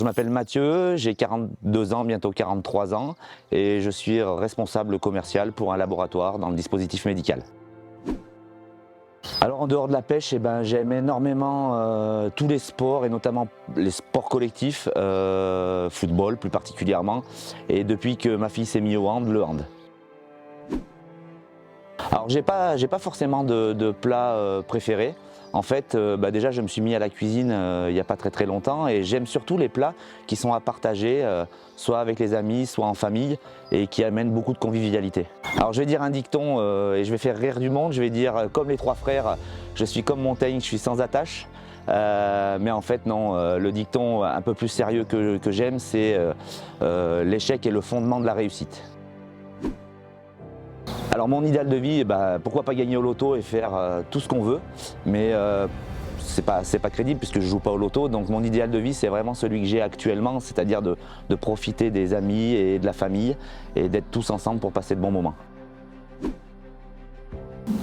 je m'appelle Mathieu, j'ai 42 ans, bientôt 43 ans et je suis responsable commercial pour un laboratoire dans le dispositif médical. Alors en dehors de la pêche, j'aime énormément tous les sports et notamment les sports collectifs, football plus particulièrement, et depuis que ma fille s'est mise au hand, le hand. Alors j'ai pas forcément de plat préféré. En fait, déjà je me suis mis à la cuisine il n'y a pas très longtemps et j'aime surtout les plats qui sont à partager, soit avec les amis, soit en famille, et qui amènent beaucoup de convivialité. Alors je vais dire un dicton et je vais faire rire du monde, je vais dire comme les trois frères, je suis comme Montaigne, je suis sans attache. Mais en fait non, le dicton un peu plus sérieux que j'aime, c'est l'échec est le fondement de la réussite. Alors mon idéal de vie, pourquoi pas gagner au loto et faire tout ce qu'on veut, mais c'est pas crédible puisque je joue pas au loto, donc mon idéal de vie c'est vraiment celui que j'ai actuellement, c'est-à-dire de profiter des amis et de la famille et d'être tous ensemble pour passer de bons moments.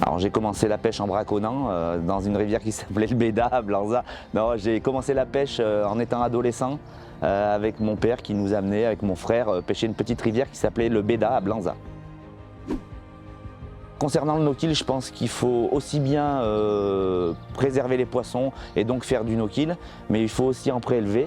Alors j'ai commencé la pêche en braconnant dans une rivière qui s'appelait le Béda à Blanza. Non, j'ai commencé la pêche en étant adolescent avec mon père qui nous amenait avec mon frère pêcher une petite rivière qui s'appelait le Béda à Blanza. Concernant le no-kill, je pense qu'il faut aussi bien préserver les poissons et donc faire du no-kill, mais il faut aussi en prélever.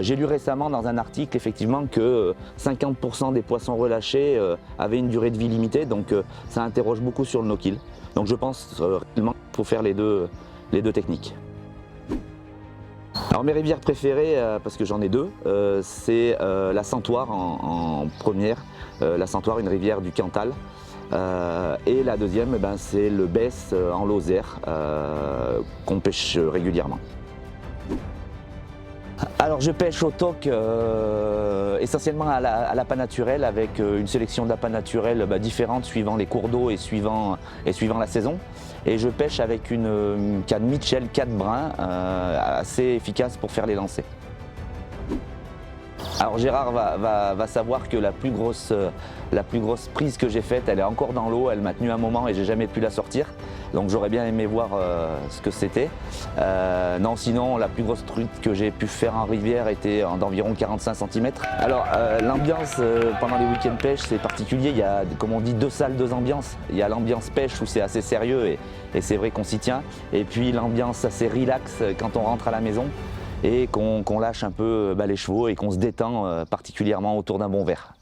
J'ai lu récemment dans un article effectivement que 50% des poissons relâchés avaient une durée de vie limitée, donc ça interroge beaucoup sur le no-kill. Donc je pense réellement qu'il faut faire les deux techniques. Alors mes rivières préférées, parce que j'en ai deux, c'est la Santoire en première, la Santoire, une rivière du Cantal. Et la deuxième, c'est le Besse en Lozère, qu'on pêche régulièrement. Alors je pêche au toc essentiellement à l'appât naturel, avec une sélection d'appâts naturels différentes suivant les cours d'eau et suivant la saison. Et je pêche avec une canne Mitchell 4 brins assez efficace pour faire les lancers. Alors Gérard va savoir que la plus grosse prise que j'ai faite, elle est encore dans l'eau, elle m'a tenu un moment et j'ai jamais pu la sortir. Donc j'aurais bien aimé voir ce que c'était. Non, sinon la plus grosse truite que j'ai pu faire en rivière était d'environ 45 cm. Alors l'ambiance pendant les week-ends pêche, c'est particulier. Il y a, comme on dit, deux salles, deux ambiances. Il y a l'ambiance pêche où c'est assez sérieux et c'est vrai qu'on s'y tient. Et puis l'ambiance assez relax quand on rentre à la maison et qu'on lâche un peu les chevaux et qu'on se détend particulièrement autour d'un bon verre.